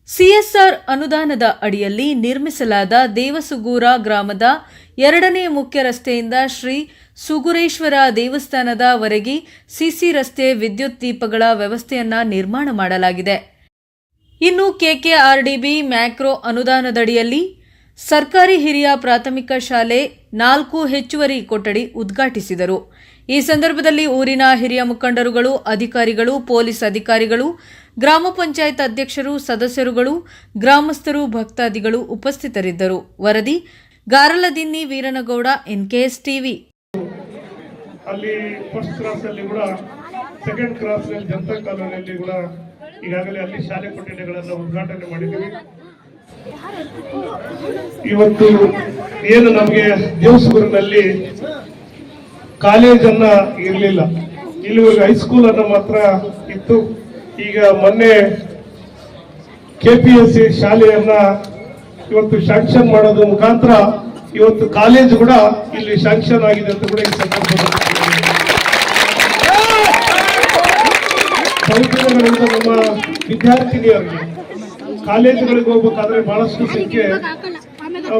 CSR ಅನುದಾನದ ಅಡಿಯಲ್ಲಿ ನಿರ್ಮಿಸಲಾದ ದೇವಸುಗೂರ ಗ್ರಾಮದ 2ನೇ ಮುಖ್ಯ ರಸ್ತೆಯಿಂದ ಶ್ರೀ ಸುಗುರೇಶ್ವರ ದೇವಸ್ಥಾನದ ವರೆಗೆ ಸಿಸಿ ರಸ್ತೆ ವಿದ್ಯುತ್ ದೀಪಗಳ ವ್ಯವಸ್ಥೆಯನ್ನು ನಿರ್ಮಾಣ ಮಾಡಲಾಗಿದೆ. ಇನ್ನು ಕೆಕೆಆರ್ಡಿಬಿ ಮ್ಯಾಕ್ರೋ ಅನುದಾನದಡಿಯಲ್ಲಿ ಸರ್ಕಾರಿ ಹಿರಿಯ ಪ್ರಾಥಮಿಕ ಶಾಲೆ 4 ಹೆಚ್ಚುವರಿ ಕೊಠಡಿ ಉದ್ಘಾಟಿಸಿದರು. ಈ ಸಂದರ್ಭದಲ್ಲಿ ಊರಿನ ಹಿರಿಯ ಮುಖಂಡರುಗಳು, ಅಧಿಕಾರಿಗಳು, ಪೊಲೀಸ್ ಅಧಿಕಾರಿಗಳು, ಗ್ರಾಮ ಪಂಚಾಯತ್ ಅಧ್ಯಕ್ಷರು, ಸದಸ್ಯರುಗಳು, ಗ್ರಾಮಸ್ಥರು, ಭಕ್ತಾದಿಗಳು ಉಪಸ್ಥಿತರಿದ್ದರು. ವರದಿ ಗಾರಲದಿನ್ನಿ ವೀರನಗೌಡ, ಎನ್ಕೆಎಸ್ ಟಿವಿ. ಅಲ್ಲಿ ಫಸ್ಟ್ ಕ್ರಾಸ್ ಅಲ್ಲಿ ಕೂಡ, ಸೆಕೆಂಡ್ ಕ್ರಾಸ್ ನಲ್ಲಿ ಜನತಾ ಕಾಲೋನಿಯಲ್ಲಿ ಕೂಡ ಈಗಾಗಲೇ ಅಲ್ಲಿ ಶಾಲೆ ಕೊಠಡಿಗಳನ್ನು ಉದ್ಘಾಟನೆ ಮಾಡಿದ್ದೀವಿ. ಇವತ್ತು ಏನು ನಮಗೆ ದೇವಸುಗೂರಿನಲ್ಲಿ ಕಾಲೇಜನ್ನ ಇರಲಿಲ್ಲ, ಇಲ್ಲಿವರೆಗೆ ಹೈಸ್ಕೂಲ್ ಅನ್ನ ಮಾತ್ರ ಇತ್ತು. ಈಗ ಮೊನ್ನೆ ಕೆಪಿಎಸ್ಸಿ ಶಾಲೆಯನ್ನ ಇವತ್ತು ಶಾಂಕ್ಷನ್ ಮಾಡೋದ್ರ ಮುಖಾಂತರ ಇವತ್ತು ಕಾಲೇಜ್ ಕೂಡ ಇಲ್ಲಿ ಶಾಂಕ್ಷನ್ ಆಗಿದೆ ಅಂತ ಕೂಡ ಈ ಸಂದರ್ಭದಲ್ಲಿ ಬಹುದಿನಗಳಿಂದ ನಮ್ಮ ವಿದ್ಯಾರ್ಥಿನಿಯರಿಗೆ ಕಾಲೇಜುಗಳಿಗೆ ಹೋಗ್ಬೇಕಾದ್ರೆ ಬಹಳಷ್ಟು ಸಂಖ್ಯೆ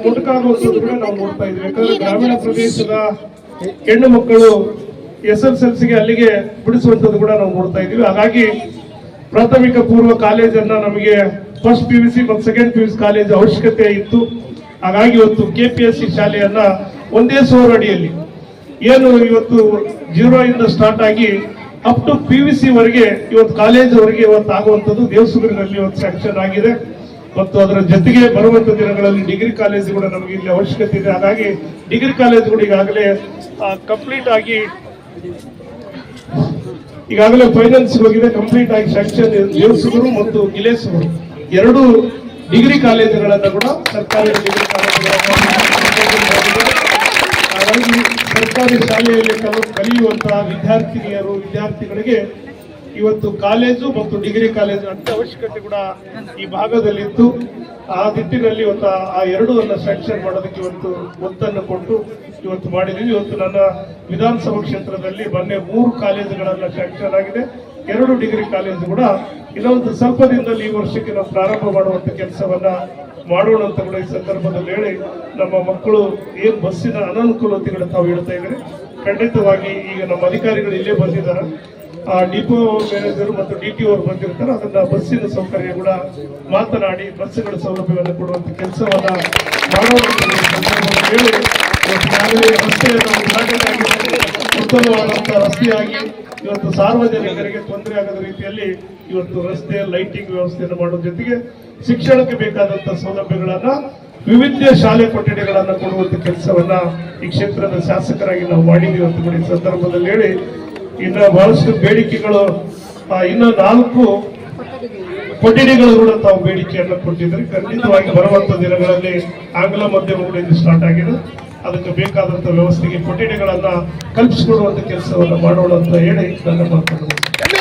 ಮುಟುಕಾಗುವಂಥದ್ದು ಕೂಡ ನಾವು ನೋಡ್ತಾ ಇದ್ವಿ. ಯಾಕಂದ್ರೆ ಗ್ರಾಮೀಣ ಪ್ರದೇಶದ ಹೆಣ್ಣು ಮಕ್ಕಳು SSLCಗೆ ಅಲ್ಲಿಗೆ ಬಿಡಿಸುವಂಥದ್ದು ಕೂಡ ನಾವು ನೋಡ್ತಾ ಇದ್ವಿ. ಹಾಗಾಗಿ ಪ್ರಾಥಮಿಕ ಪೂರ್ವ ಕಾಲೇಜನ್ನ ನಮಗೆ ಫಸ್ಟ್ PUC ಮತ್ತು ಸೆಕೆಂಡ್ PUC ಕಾಲೇಜ್ ಅವಶ್ಯಕತೆ ಇತ್ತು. ಹಾಗಾಗಿ ಇವತ್ತು KPSC ಶಾಲೆಯನ್ನ ಒಂದೇ ಸೋರ್ ಅಡಿಯಲ್ಲಿ ಏನು ಇವತ್ತು 0 ಇಂದ ಸ್ಟಾರ್ಟ್ ಆಗಿ ಅಪ್ ಟು PUC ವರೆಗೆ ಇವತ್ತು ಕಾಲೇಜ್ ವರೆಗೆ ಇವತ್ತು ಆಗುವಂಥದ್ದು ದೇವಸುಗೂರಿನಲ್ಲಿ ಇವತ್ತು ಸ್ಯಾಂಕ್ಷನ್ ಆಗಿದೆ. ಮತ್ತು ಅದರ ಜೊತೆಗೆ ಬರುವಂತ ದಿನಗಳಲ್ಲಿ ಡಿಗ್ರಿ ಕಾಲೇಜ್ ಕೂಡ ನಮಗೆ ಇಲ್ಲಿ ಅವಶ್ಯಕತೆ ಇದೆ. ಹಾಗಾಗಿ ಡಿಗ್ರಿ ಕಾಲೇಜ್ ಕೂಡ ಈಗಾಗಲೇ ಫೈನಾನ್ಸ್ ಹೋಗಿದೆ, ಕಂಪ್ಲೀಟ್ ಆಗಿ ಸ್ಯಾಂಕ್ಷನ್. ದೇವಸುಗೂರು ಮತ್ತು ಗಿಲೇಸುಗೂರು 2 ಡಿಗ್ರಿ ಕಾಲೇಜುಗಳನ್ನ ಕೂಡ ಸರ್ಕಾರಿ ಡಿಗ್ರಿ ಕಾಲೇಜುಗಳನ್ನು ಹಾಗಾಗಿ ಸರ್ಕಾರಿ ಶಾಲೆಯಲ್ಲಿ ಕಲಿಯುವಂತಹ ವಿದ್ಯಾರ್ಥಿನಿಯರು, ವಿದ್ಯಾರ್ಥಿಗಳಿಗೆ ಇವತ್ತು ಕಾಲೇಜು ಮತ್ತು ಡಿಗ್ರಿ ಕಾಲೇಜು ಅಂತ ಅವಶ್ಯಕತೆ ಕೂಡ ಈ ಭಾಗದಲ್ಲಿತ್ತು. ಆ ನಿಟ್ಟಿನಲ್ಲಿ ಇವತ್ತು ಆ 2 ಸ್ಯಾಂಕ್ಷನ್ ಮಾಡೋದಕ್ಕೆ ಇವತ್ತು ಒತ್ತನ್ನು ಕೊಟ್ಟು ಇವತ್ತು ಮಾಡಿದ್ದೀವಿ. ಇವತ್ತು ನನ್ನ ವಿಧಾನಸಭಾ ಕ್ಷೇತ್ರದಲ್ಲಿ ಮೊನ್ನೆ 3 ಕಾಲೇಜುಗಳನ್ನ ಸ್ಯಾಂಕ್ಷನ್ ಆಗಿದೆ, 2 ಡಿಗ್ರಿ ಕಾಲೇಜು ಕೂಡ ಇನ್ನೊಂದು ಸ್ವಲ್ಪ ದಿನದಲ್ಲಿ ಈ ವರ್ಷಕ್ಕೆ ನಾವು ಪ್ರಾರಂಭ ಮಾಡುವಂತ ಕೆಲಸವನ್ನ ಮಾಡೋಣ ಅಂತ ಕೂಡ ಈ ಸಂದರ್ಭದಲ್ಲಿ ಹೇಳಿ, ನಮ್ಮ ಮಕ್ಕಳು ಏನ್ ಬಸ್ಸಿನ ಅನಾನುಕೂಲತೆಗಳು ತಾವು ಹೇಳ್ತಾ ಇದ್ದಾರೆ, ಖಂಡಿತವಾಗಿ ಈಗ ನಮ್ಮ ಅಧಿಕಾರಿಗಳು ಇಲ್ಲೇ ಬಂದಿದ್ದಾರೆ, ಡಿಪೋ ಮ್ಯಾನೇಜರ್ ಮತ್ತು DTO ಅವರು ಬಂದಿರ್ತಾರೆ. ಅದನ್ನ ಬಸ್ಸಿನ ಸೌಕರ್ಯ ಕೂಡ ಮಾತನಾಡಿ ಬಸ್ಸುಗಳ ಸೌಲಭ್ಯವನ್ನು ಕೊಡುವಂತ ಕೆಲಸವನ್ನ ಮಾಡೋಣ ಹೇಳಿ, ರಸ್ತೆಯನ್ನು ಉದ್ಘಾಟನೆ ಉತ್ತಮವಾದಂತಹ ರಸ್ತೆಯಾಗಿ ಇವತ್ತು ಸಾರ್ವಜನಿಕರಿಗೆ ತೊಂದರೆ ಆಗದ ರೀತಿಯಲ್ಲಿ ಇವತ್ತು ರಸ್ತೆ ಲೈಟಿಂಗ್ ವ್ಯವಸ್ಥೆಯನ್ನು ಮಾಡುವ ಜೊತೆಗೆ ಶಿಕ್ಷಣಕ್ಕೆ ಬೇಕಾದಂತಹ ಸೌಲಭ್ಯಗಳನ್ನ ವಿವಿಧ ಶಾಲೆ ಕೊಠಡಿಗಳನ್ನ ಕೊಡುವಂತ ಕೆಲಸವನ್ನ ಈ ಕ್ಷೇತ್ರದ ಶಾಸಕರಾಗಿ ನಾವು ಮಾಡಿದೀವಿ ಅಂತ ಕೂಡ ಈ ಸಂದರ್ಭದಲ್ಲಿ ಹೇಳಿ, ಇನ್ನು ಬಹಳಷ್ಟು ಬೇಡಿಕೆಗಳು, ಇನ್ನು 4 ಕೊಠಡಿಗಳು ಕೂಡ ತಾವು ಬೇಡಿಕೆಯನ್ನು ಕೊಟ್ಟಿದ್ರೆ ಖಂಡಿತವಾಗಿ ಬರುವಂತ ದಿನಗಳಲ್ಲಿ ಆಂಗ್ಲ ಮಾಧ್ಯಮ ಕೂಡ ಇದು ಸ್ಟಾರ್ಟ್ ಆಗಿದೆ. ಅದಕ್ಕೆ ಬೇಕಾದಂತ ವ್ಯವಸ್ಥೆಗೆ ಕೊಠಡಿಗಳನ್ನ ಕಲ್ಪಿಸಿಕೊಡುವಂತ ಕೆಲಸವನ್ನ ಮಾಡೋಣ ಅಂತ ಹೇಳಿ ನನ್ನ ಮಾತನ್ನು